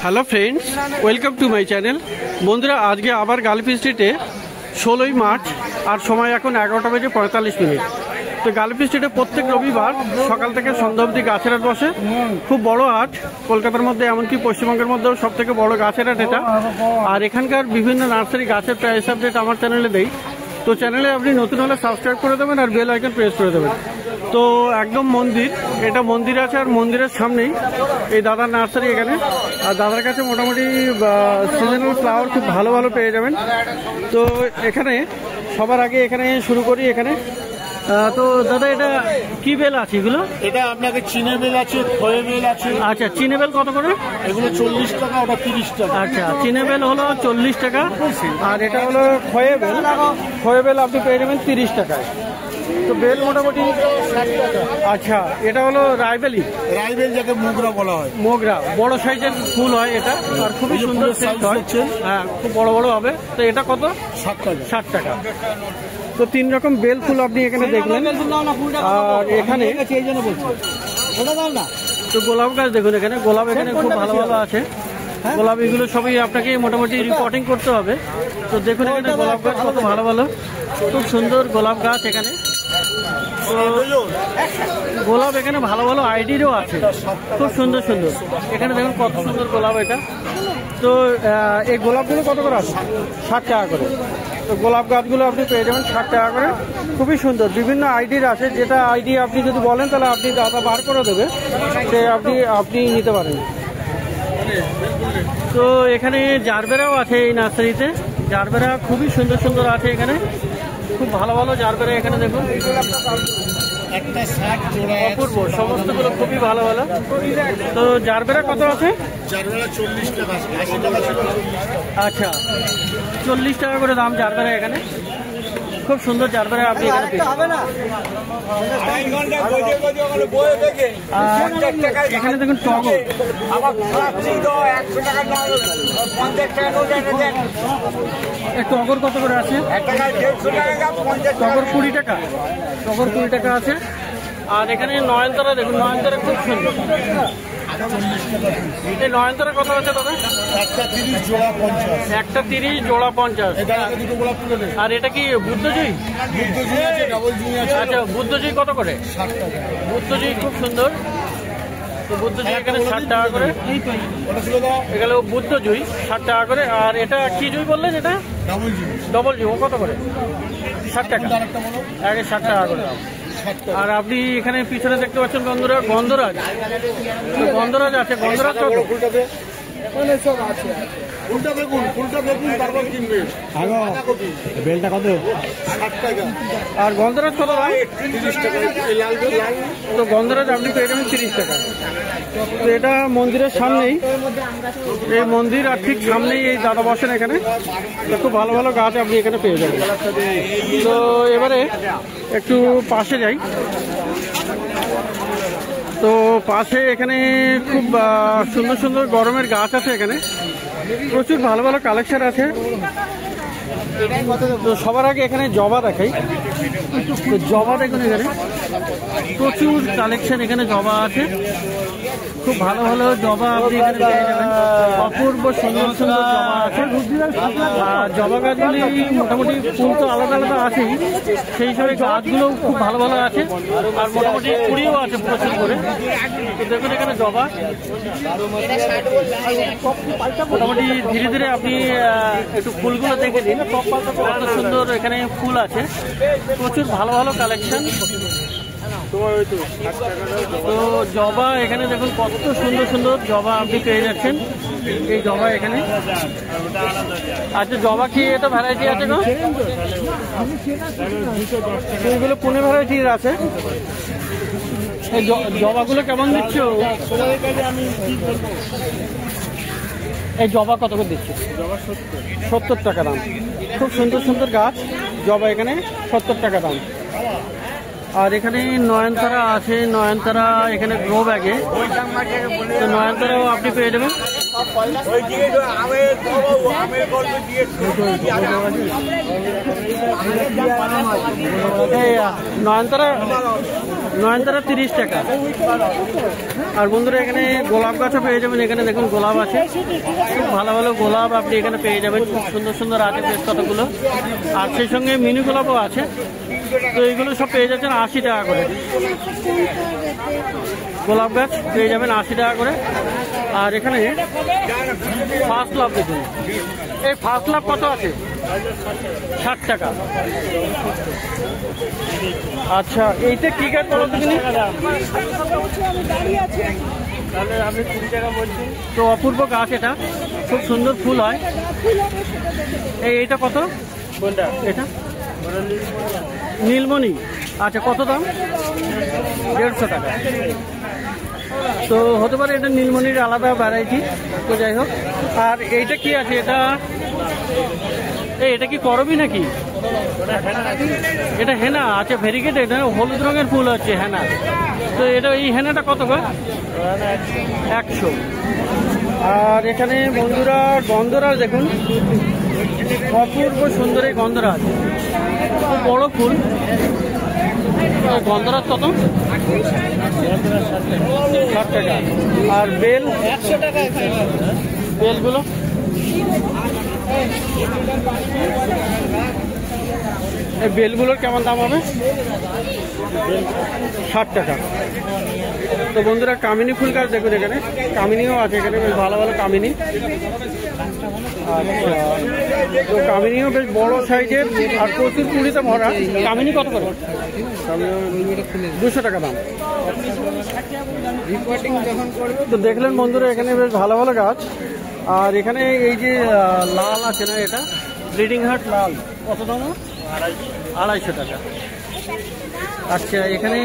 Hello friends, welcome to my channel. বন্ধুরা, আজকে আবার গালিফি স্ট্রিটে 16ই মার্চ আর সময় এখন 11টা বেজে 45 মিনিট। তো গালিফি স্ট্রিটে প্রত্যেক রবিবার সকাল থেকে সন্ধ্যা অবধি গাছের হাট বসে। খুব বড় হাট, কলকাতার মধ্যে এমনকি পশ্চিমবঙ্গের মধ্যেও সব থেকে বড় গাছের হাট এটা। আর এখানকার বিভিন্ন নার্সারি গাছের প্রাইস আপডেট আমার চ্যানেলে দেই। তো চ্যানেলে আপনি নতুন হলে সাবস্ক্রাইব করে দেবেন আর বেল আইকন প্রেস করে দেবেন। তো একদম মন্দির, এটা মন্দির আছে আর মন্দিরের সামনেই এই দাদার নার্সারি এখানে। আর দাদার কাছে মোটামুটি সিজনাল ফ্লাওয়ার খুব ভালো ভালো পেয়ে যাবেন। তো এখানে সবার আগে এখানে শুরু করি। এখানে তো দাদা এটা কি বেল আছে এগুলো? এটা আপনাকে চিনে বেল আছে, খয়ে বেল আছে। আচ্ছা, চিনে বেল কত করে? এগুলো 40 টাকা, ওটা 30 টাকা। আচ্ছা, চিনে বেল হলো 40 টাকা আর এটা হলো খয়ে বেল। খয়ে বেল আপনি পেয়ে যাবেন 30 টাকায়। তো বেল মোটামুটি 60 টাকা। আচ্ছা, এটা হলো রায়বেলি। রায়বেল যাকে মোগরা বলা হয়। মোগরা বড় সাইজের ফুল হয় এটা, আর খুবই সুন্দর সেন্ট হয়। হ্যাঁ, খুব বড় বড় হবে। তো এটা কত? 60 টাকা। 60 টাকা। তো 3 রকম বেল ফুল আপনি এখানে দেখলেন। আর এখানে তো গোলাপ গাছ দেখুন, এখানে গোলাপ এখানে খুব ভালো ভালো আছে। গোলাপ এগুলো সবই আপনাকে মোটামুটি রিপোর্টিং করতে হবে। তো দেখুন এখানে গোলাপ গাছ কত ভালো ভালো, খুব সুন্দর গোলাপ গাছ এখানে। তো গোলাপ এখানে ভালো ভালো আইডিরও আছে, খুব সুন্দর সুন্দর। এখানে দেখুন কত সুন্দর গোলাপ এটা। তো এই গোলাপগুলো কত করে আছে? 60 টাকা করে। তো গোলাপ গাছগুলো আপনি পেয়ে যাবেন 60 টাকা করে। খুবই সুন্দর, বিভিন্ন আইডির আছে। যেটা আইডি আপনি যদি বলেন তাহলে আপনি দাদা বার করে দেবে, সে আপনি নিতে পারেন। তো এখানে জারবেরাও আছে এই নার্সারিতে। জারবেরা খুবই সুন্দর সুন্দর আছে এখানে, খুব ভালো ভালো জারবেরা এখানে দেখুন। অপূর্ব, সমস্তগুলো খুবই ভালো ভালো। তো জারবেরা কত আছে? জারবেরা 40 টাকা, 80 টাকা ছিল। আচ্ছা, 40 টাকা করে দাম জারবেরা এখানে। খুব সুন্দর জারবেরা আপনি এখানে পেয়ে যাবেন। এখানে দেখুন টগর। টগর কত করে আছে? টগর 20 টাকা। টগর 20 টাকা আছে। আর এখানে নয়নতারা দেখুন, নয়নতারা খুব সুন্দর। এই নয়নতারা কত আছে দাদা? একটা 30 জোড়া 50। একটা 30 জোড়া 50। আর এটা কি বুদ্ধজয়ী? বুদ্ধজয়ী আছে, ডাবল জুই আছে। আচ্ছা, বুদ্ধজয়ী কত করে? 60 টাকা। বুদ্ধজয়ী খুব সুন্দর। তো বুদ্ধজয়ী এখানে 60 টাকা করে। এগুলো বুদ্ধজয়ী 60 টাকা করে। আর এটা কি জুই বললেন? এটা ডাবল জুই। ডবল জুই, ও কত করে? 60 টাকা। আগে 60 টাকা করে। আর আপনি এখানে পিছনে দেখতে পাচ্ছেন বন্ধুরা গন্ধরাজ। গন্ধরাজ আছে। গন্ধরাজ কত? ফুলটা দেখুন, তারপর কিনবে। বেলটা কত? 60 টাকা। আর গন্ধরাজ কত? 30 টাকা। এই লাল বেল, লাল। তো গন্ধরাজ আপনি পেয়ে যাবেন 30 টাকা। তো এটা মন্দিরের সামনেই, এই মন্দির আর ঠিক সামনেই এই দাদা বসেন এখানে। তো খুব ভালো ভালো গাছ আপনি এখানে পেয়ে যাবেন। তো এবারে একটু পাশে যাই। তো পাশে এখানে খুব সুন্দর সুন্দর গরমের গাছ আছে এখানে, প্রচুর ভালো ভালো কালেকশন আছে। তো সবার আগে এখানে জবা দেখাই। তো জবা দেখুন, এখানে প্রচুর কালেকশন। এখানে জবা আছে, খুব ভালো ভালো জবা আপনি এখানে পেয়ে যাবেন। অপূর্ব সুন্দর সুন্দর জবা আছে। আর জবা গাছগুলি মোটামুটি ফুল তো আলাদা আলাদা আছেই, সেই হিসাবে গাছগুলো খুব ভালো ভালো আছে। আর মোটামুটি কুড়িও আছে প্রচুর করে। তো দেখুন এখানে জবা মোটামুটি ধীরে ধীরে আপনি একটু ফুলগুলো দেখে দিন, কত সুন্দর এখানে ফুল আছে। প্রচুর ভালো ভালো কালেকশন। তো জবা এখানে দেখুন কত সুন্দর সুন্দর জবা আপনি পেয়ে যাচ্ছেন। এই জবা এখানে। আচ্ছা, জবা কি এটা ভ্যারাইটি আছে গো? এইগুলো কোন ভ্যারাইটির আছে? এই জবাগুলো কেমন দিচ্ছ? এই জবা কত করে দিচ্ছে? 70 টাকা দাম। খুব সুন্দর সুন্দর গাছ জবা এখানে 70 টাকা দাম। আর এখানে নয়নতারা আছে, নয়নতারা এখানে গ্রো ব্যাগে, তো নয়নতারাও আপনি পেয়ে যাবেন। নয়নতারা 30 টাকা। আর বন্ধুরা এখানে গোলাপ গাছও পেয়ে যাবেন, এখানে দেখুন গোলাপ আছে, খুব ভালো ভালো গোলাপ আপনি এখানে পেয়ে যাবেন, খুব সুন্দর সুন্দর আছে বেশ কতগুলো। আর সেই সঙ্গে মিনি গোলাপও আছে, তো এইগুলো সব পেয়ে যাচ্ছেন 80 টাকা করে। গোলাপ গাছ পেয়ে যাবেন 80 টাকা করে। আর এখানে ফার্স্ট লাভ দেখুন, এই ফার্স্ট লাভ কত আছে? 60 টাকা। আচ্ছা, এইটা কি গাছ বলো তো তুমি? আমি 20 টাকা বলছি। তো অপূর্ব গাছ, এটা খুব সুন্দর ফুল হয়। এইটা কত? কোনটা? এটা নীলমণি। আচ্ছা, কত দাম? 150 টাকা। তো হতে পারে এটা নীলমণির আলাদা ভ্যারাইটি, তো যাই হোক। আর এইটা কি আছে? এটা কি করবি নাকি? এটা হেনা। আচ্ছা, ভেরিগেট। এটা হলুদ রঙের ফুল হচ্ছে হেনা। তো এটা এই হেনাটা কত গো? 100। আর এখানে বন্ধুরা গন্ধরাজ দেখুন, অপূর্ব সুন্দর এই গন্ধরাজ, খুব বড় ফুল। গন্ধরাজ কত? 60 টাকা। আর বেল 100 টাকা। বেলগুলো এই বেলগুলোর কেমন দাম হবে? 60 টাকা। তো বন্ধুরা কামিনী ফুল গাছ দেখুন, এখানে কামিনীও আছে, এখানে বেশ ভালো ভালো কামিনী। আচ্ছা, তো কামিনীও বেশ বড় সাইজের আর প্রচুর কুড়িতে ভরা। কামিনী কত করে? 200 টাকা দাম। তো দেখলেন বন্ধুরা এখানে বেশ ভালো ভালো গাছ। আর এখানে এই যে লাল আছে না, এটা ব্লিডিং হার্ট লাল, কত দাম? 250 টাকা। আচ্ছা, এখানে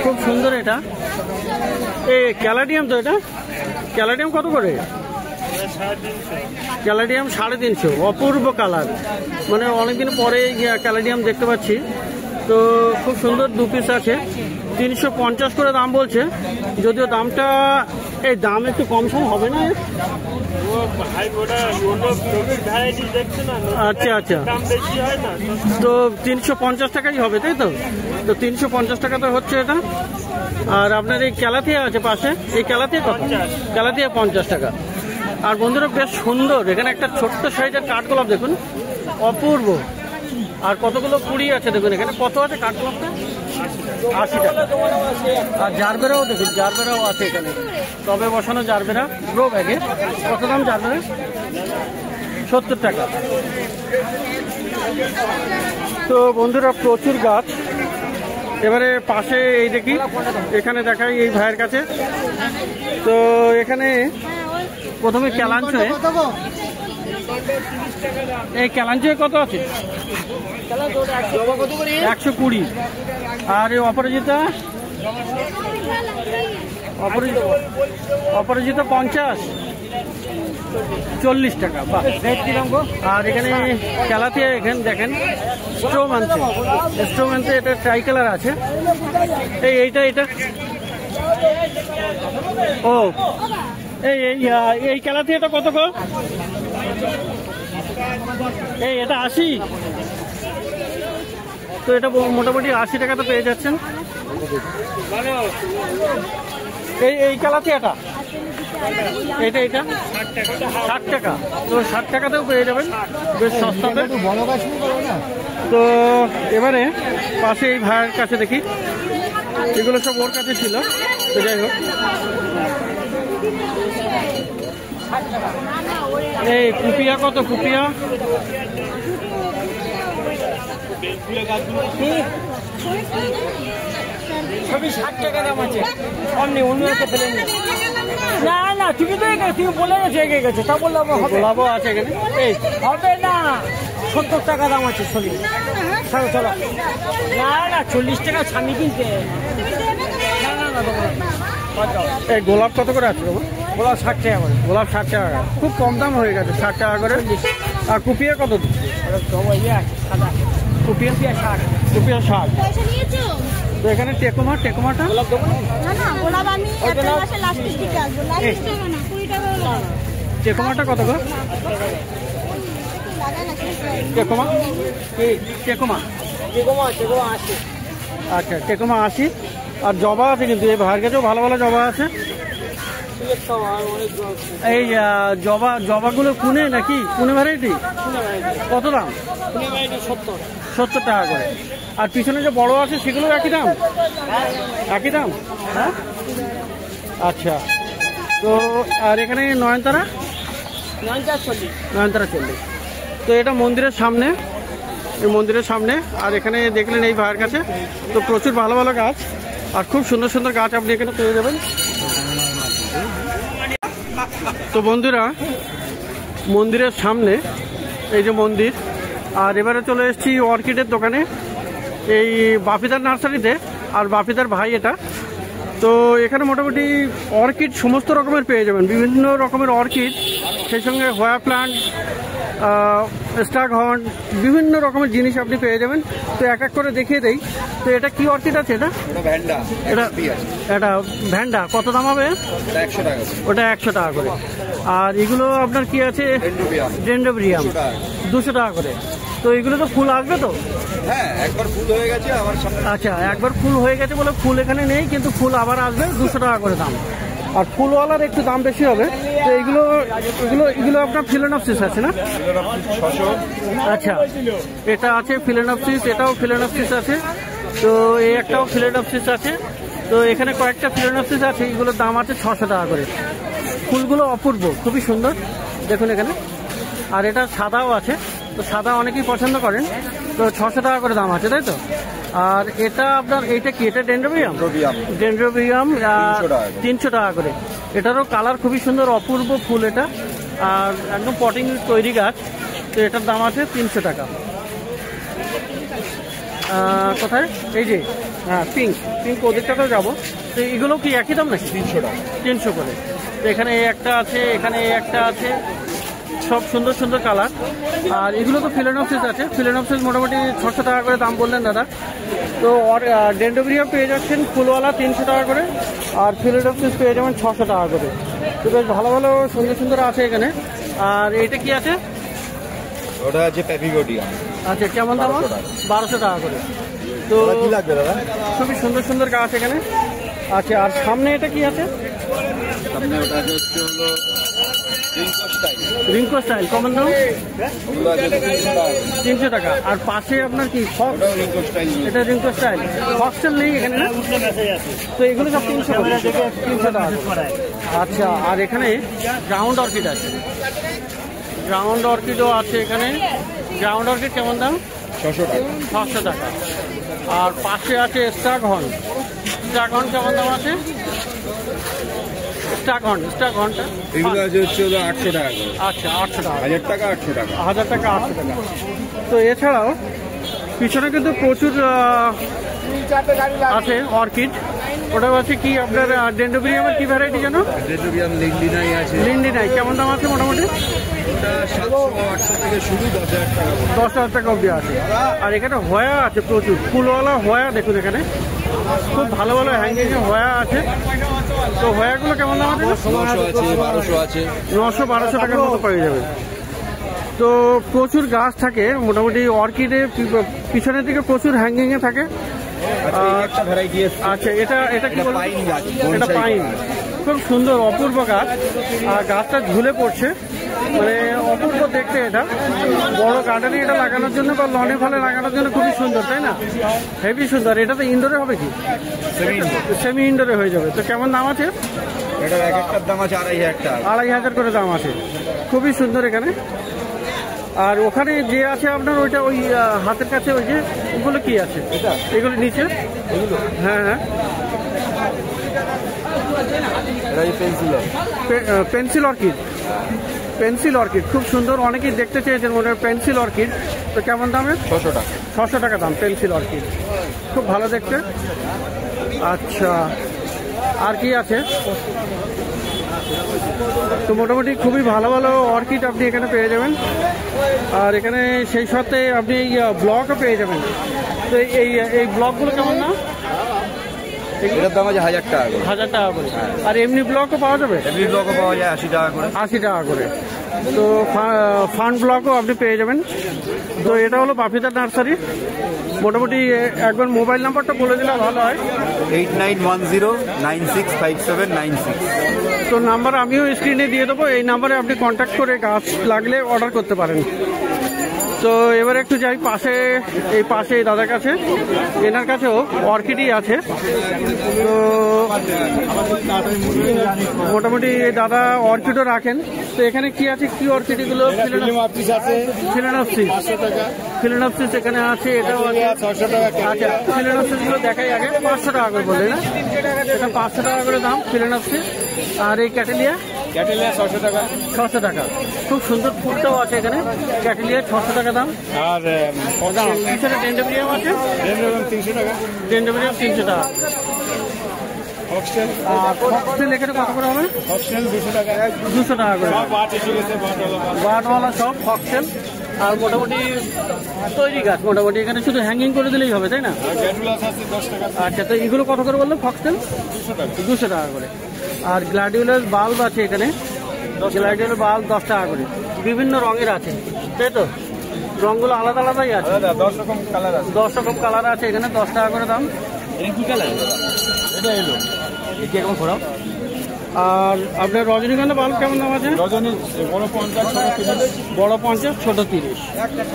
খুব সুন্দর, এটা ক্যালাডিয়াম। তো এটা ক্যালাডিয়াম কত করে? ক্যালাডিয়াম 350। অপূর্ব কালার, মানে অনেকদিন পরে ক্যালাডিয়াম দেখতে পাচ্ছি। তো খুব সুন্দর, 2 পিস আছে, 350 করে দাম বলছে। যদিও দামটা দাম একটু কম সম হবে না? আচ্ছা আচ্ছা, তো 350 টাকাই হবে, তাই তো? তো 350 টাকা তো হচ্ছে এটা। আর আপনার এই ক্যালাথিয়া আছে পাশে, এই ক্যালাথিয়া কত? ক্যালাথিয়া 50 টাকা। আর বন্ধুরা বেশ সুন্দর, এখানে একটা ছোট্ট সাইজের কাঠগোলাপ দেখুন, অপূর্ব। আর কতগুলো কুড়ি আছে দেখুন, এখানে কত আছে কাঠগোলাপটা? 80 টাকা। আর জারবেরাও দেখুন, জারবেরাও আছে এখানে, টবে বসানো জারবেরা গ্রো ব্যাগে। কত দাম জারবেরা? 70 টাকা। তো বন্ধুরা প্রচুর গাছ। এবারে পাশে এই দেখি, এখানে দেখাই এই ভাইয়ের কাছে। তো এখানে প্রথমে ক্যালাঞ্চোয়ে, এই ক্যালাঞ্চোয়ে কত আছে? 120। আর এই অপরাজিতা? অপরাজিতা 50, 40 টাকা। আর এখানে ক্যালাথিয়া, এখানে দেখেন স্ট্রোম্যান্সে এটা ট্রাই কালার আছে। এইটা ও এই ক্যালাথিয়াটা কত গো? এটা 80। তো এটা মোটামুটি 80 টাকা তো পেয়ে যাচ্ছেন। এই ক্যালাথিয়াটা, এটা 60 টাকা। তো 60 টাকাতেও পেয়ে যাবেন, বেশ সস্তাতে। তো এবারে পাশে এই ভাইয়ের কাছে দেখি, এগুলো সব ওর কাছে ছিল। তো যাই হোক, এই কুপিয়া কত? কুপিয়া সবই 60 টাকা দাম আছে। অন্য ফেলে না না, তুমি তো তুমি বলে গেছো এগিয়ে গেছে, তা বললাম গোলাপও আছে এখানে। এই হবে না, 70 টাকা দাম আছে। চলো চলো। না না, 40 টাকা ছানি কিনতে। না না না, এই গোলাপ কত করে আছে? গোলাপ 60 টাকা করে। গোলাপ 60 টাকা, খুব কম দাম হয়ে গেছে, 60 টাকা করে। আর কুপিয়া কত? সাদা কুপিয়া 60। কুপিয়া 60। তো এখানে টেকোমাটা গোলাপ দেবো না? না না গোলাপ আমি এপ্রিল মাসের লাস্টের দিকে আসবো লাস্ট টাকা না 20 টাকা গোলাপ টেকোমাটা কত গো? লাগাই না টেকোমা যেগোমা আসছে। আচ্ছা টেকোমা 80। আর জবা আছে কিন্তু এই ভাইয়ের কাছেও ভালো ভালো জবা আছে। সিলেক্ট খাওয়া অনেক এই জবাগুলো কুনে নাকি কুনে ভ্যারাইটি কত দাম? 70 টাকা করে। আর পিছনে যে বড় আছে সেগুলো একই দাম? একই দাম, হ্যাঁ। আচ্ছা, তো আর এখানে নয়নতারা 40। তো এটা মন্দিরের সামনে, এই মন্দিরের সামনে। আর এখানে দেখলেন এই ভাইয়ের কাছে তো প্রচুর ভালো ভালো গাছ আর খুব সুন্দর সুন্দর গাছ আপনি এখানে পেয়ে যাবেন। তো বন্ধুরা, মন্দিরের সামনে এই যে মন্দির, আর এবারে চলে এসেছি অর্কিডের দোকানে, এই বাপিদার নার্সারিতে। আর বাপিদার ভাই এটা। তো এখানে মোটামুটি অর্কিড সমস্ত রকমের পেয়ে যাবেন, বিভিন্ন রকমের অর্কিড, সেই সঙ্গে হোয়া প্লান্ট, স্টাগ হর্ন, বিভিন্ন রকমের জিনিস আপনি পেয়ে যাবেন। তো এক এক করে দেখিয়ে দেই। তো এটা কি অর্কিড আছে? এটা এটা ভ্যান্ডা। কত দাম হবে? 100 টাকা। ওটা 100 টাকা করে। আর এগুলো আপনার কি আছে? ডেন্ড্রোবিয়াম 200 টাকা করে। তো এগুলো তো ফুল আসবে তো? হ্যাঁ, একবার ফুল হয়ে গেছে আবার সামনে। আচ্ছা, একবার ফুল হয়ে গেছে বলে ফুল এখানে নেই, কিন্তু ফুল আবার আসবে। 200 টাকা করে দাম। আর ফুলওয়ালার একটু দাম বেশি হবে। তো এগুলো এগুলো এগুলো আপনার ফিলেনপসিস আছে না? আচ্ছা, এটা আছে ফিলেনপসিস, এটাও ফিলেনপসিস আছে। তো এই একটাও ফিলেনপসিস আছে। তো এখানে কয়েকটা ফিলেনপসিস আছে, এগুলোর দাম আছে 600 টাকা করে। ফুলগুলো অপূর্ব, খুবই সুন্দর, দেখুন এখানে। আর এটা সাদাও আছে, তো সাদা অনেকেই পছন্দ করেন। তো 600 টাকা করে দাম আছে, তাই তো? আর এটা আপনার এইটা কি? এটা ডেন্ড্রোবিয়াম 300 টাকা করে। এটারও কালার খুবই সুন্দর, অপূর্ব ফুল এটা। আর একদম পটিং তৈরি গাছ। তো এটার দাম আছে 300 টাকা। কোথায়? এই যে হ্যাঁ, পিঙ্ক ওদিকটাতেও যাবো। তো এগুলো কি একই দাম নাকি? 300 টাকা। 300 করে। তো এখানে একটা আছে, এখানে একটা আছে, সব সুন্দর সুন্দর কালার। আর এগুলো তো ফিলেনপসিস আছে। ফিলেনপসিস মোটামুটি 600 টাকা করে দাম বললেন দাদা। তো ডেন্ড্রোবিয়াম পেয়ে যাচ্ছেন ফুলওয়ালা 300 টাকা করে, আর ফিলেনপসিস পেয়ে যাবেন 600 টাকা করে। তো বেশ ভালো ভালো সুন্দর সুন্দর আছে এখানে। আর এইটা কি আছে? ওটা আছে প্যাপিগোডিয়াম। আচ্ছা, কেমন দাম? 1200 টাকা করে। তো কি লাগবে দাদা? খুবই সুন্দর সুন্দর গাছ এখানে। আচ্ছা, আর সামনে এটা কি আছে? সামনে ওটা হচ্ছে হলো রিঙ্কো স্টাইল, কেমন দাম? 300 টাকা। আর পাশে আপনার কি ফক্স? এটা রিঙ্কো স্টাইল। ফক্সেল নেই এখানে না? তো এগুলো সব 300 টাকা। আচ্ছা, আর এখানে গ্রাউন্ড অর্কিড আছে, গ্রাউন্ড অর্কিডও আছে এখানে। গ্রাউন্ড অর্কিড কেমন দাম? 600 টাকা। আর পাশে আছে স্টাগ হর্ন। স্টাগ হর্ন কেমন দাম আছে? স্টাগ হর্নটা এগুলো আছে হচ্ছে হলো 800 টাকা করে। আচ্ছা, 800 টাকা। 1000 টাকা 800 টাকা। 1000 টাকা 800 টাকা। তো এছাড়াও পিছনে কিন্তু প্রচুর আছে অর্কিড। ওটাও আছে কি আপনার ডেন্ড্রোবিয়ামের কি ভ্যারাইটি জানো? ডেন্ড্রোবিয়াম লিন্ডিনাই আছে। লিন্ডিনাই কেমন দাম আছে মোটামুটি? ওটা 700-800 থেকে শুরু, 10,000 টাকা। 10,000 টাকা অবধি আছে। আর এখানে হয়া আছে প্রচুর, ফুলওয়ালা হয়া দেখুন এখানে, খুব ভালো ভালো হ্যাঙ্গিং হয়া আছে। তো হয়াগুলো কেমন দাম আছে? 900 আছে, 1200 আছে। 900-1200 টাকার মতো পেয়ে যাবে। তো প্রচুর গাছ থাকে মোটামুটি অর্কিডে, পিছনের দিকে প্রচুর হ্যাঙ্গিংয়ে থাকে। একটা ভ্যারাইটি আছে। আচ্ছা, এটা কি বলবো? পাইন গাছ। এটা পাইন, খুব সুন্দর অপূর্ব গাছ। আর গাছটা ঝুলে পড়ছে, মানে অপূর্ব দেখতে। এটা বড় গার্ডেনে এটা লাগানোর জন্য বা লনে ফলে লাগানোর জন্য খুবই সুন্দর, তাই না? হেভি সুন্দর। এটা তো ইনডোরে হবে কি? সেমি ইনডোরে হয়ে যাবে। তো কেমন দাম আছে? এটার এক একটার দাম আছে 2500 টাকা। 2500 করে দাম আছে। খুবই সুন্দর এখানে। আর ওখানে যে আছে আপনার ওইটা, ওই হাতের কাছে ওই যে ওগুলো কি আছে? এগুলো নিচে এগুলো? হ্যাঁ হ্যাঁ, পেন্সিল অর্কিড। পেন্সিল অর্কিড খুব সুন্দর, অনেকেই দেখতে চেয়েছেন মনে হয় পেন্সিল অর্কিড। তো কেমন দামে? 600 টাকা। 600 টাকা দাম পেন্সিল অর্কিড, খুব ভালো দেখতে। আচ্ছা, আর কি আছে? তো মোটামুটি খুবই ভালো ভালো অর্কিড আপনি এখানে পেয়ে যাবেন। আর এখানে সেই সাথে আপনি ব্লকও পেয়ে যাবেন। তো এই ব্লকগুলো কেমন না? এটার দাম আছে 1000 টাকা করে। 1000 টাকা করে। আর এমনি ব্লকও পাওয়া যাবে? এমনি ব্লকও পাওয়া যায় 80 টাকা করে। 80 টাকা করে। তো ফান্ড ব্লকও আপনি পেয়ে যাবেন। তো এটা হলো বাপিদা নার্সারি। মোটামুটি একবার মোবাইল নাম্বারটা বলে দিলে ভালো হয়। 8910965796। তো নাম্বার আমিও স্ক্রিনে দিয়ে দেবো, এই নাম্বারে আপনি কন্ট্যাক্ট করে গাছ লাগলে অর্ডার করতে পারেন। তো এবারে একটু যাই পাশে, এই পাশে এই দাদার কাছে, এনার কাছেও অর্কিডই আছে। তো মোটামুটি দাদা অর্কিডও রাখেন। তো এখানে কি আছে, কি অর্কিডগুলো? ফিলেনপসিস এখানে আছে, এটাও আছে। আচ্ছা, ফিলেনপসিসগুলো দেখাই আগে। 500 টাকা করে বললেন না? এটা 500 টাকা করে দাম ফিলেনপসিস। আর এই ক্যাটেলিয়া 600 টাকা। 600 টাকা। খুব সুন্দর ফুলটাও আছে এখানে। ক্যাটেলিয়া 600 টাকা দাম। আর পিছনে ডেন্ডোবিয়াম আছে, 300 টাকা। ডেন্ডোবিয়াম 300 টাকা। ফক্সটেল আর ফক্সটেল এখানে কত করে হবে? 200 টাকা। 200 টাকা করে। বাট এসে গেছে, বাটওয়ালা সব ফক্সটেল। আর মোটামুটি তৈরি গাছ, মোটামুটি এখানে শুধু হ্যাঙ্গিং করে দিলেই হবে, তাই না? গ্যাটুলাস আছে 10 টাকা। আচ্ছা, তো এগুলো কত করে বললো? ফক্সটেল 200 টাকা করে। আর গ্ল্যাডিওলাস বাল্ব আছে এখানে, গ্ল্যাডিওলাস বাল্ব 10 টাকা করে। বিভিন্ন রঙের আছে, তাই তো? রঙগুলো আলাদা আলাদাই আছে, 10 রকম কালার আছে। 10 রকম কালার আছে এখানে, 10 টাকা করে দাম। কি কালার? এটা এলো কি এখন ঘোরাও। আর আপনার রজনীগন্ধা বাল্ব কেমন দাম আছে? রজনী বড় 50, ছোট 30। বড় 50, ছোট 30।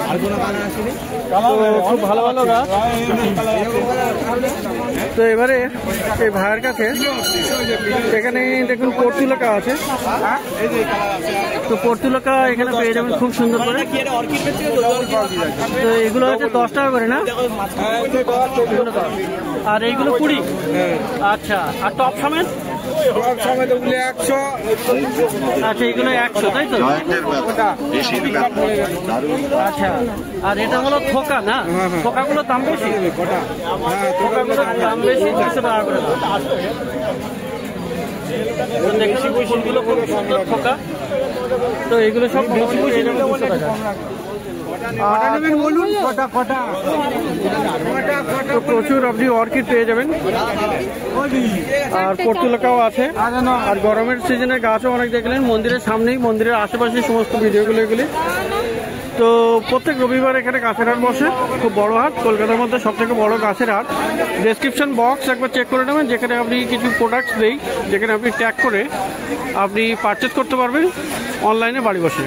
আর কোনো কালার আসেনি? খুব ভালো ভালো গাছ। তো এবারে এই ভাইয়ের কাছে এখানে দেখুন পর্তুলাকা আছে। তো পর্তুলাকা এখানে পেয়ে যাবেন খুব সুন্দর করে। তো এগুলো হচ্ছে 10 টাকা করে না? আর এইগুলো 20। আচ্ছা, আর টপ সমেত? আচ্ছা, এগুলো 100, তাই তো? আচ্ছা, আর এটা হলো থোকা না? থোকাগুলোর দাম বেশি? থোকাগুলোর দাম বেশি, 200 টাকা করে। দেখছি ফুলগুলো খুব সুন্দর থোকা। তো এগুলো সব পেয়ে যাবেন 200 টাকা। তো প্রচুর আপনি অর্কিড পেয়ে যাবেন। আর পর্তুলাকাও আছে। আর গরমের সিজনে গাছও অনেক দেখলেন। মন্দিরের সামনেই, মন্দিরের আশেপাশে সমস্ত ভিডিওগুলো এগুলি। তো প্রত্যেক রবিবার এখানে গাছের হাট বসে, খুব বড় হাট, কলকাতার মধ্যে সবথেকে বড় গাছের হাট। ডেসক্রিপশন বক্স একবার চেক করে নেবেন, যেখানে আপনি কিছু প্রোডাক্টস দেই, যেখানে আপনি ট্যাগ করে আপনি পারচেজ করতে পারবেন অনলাইনে বাড়ি বসে।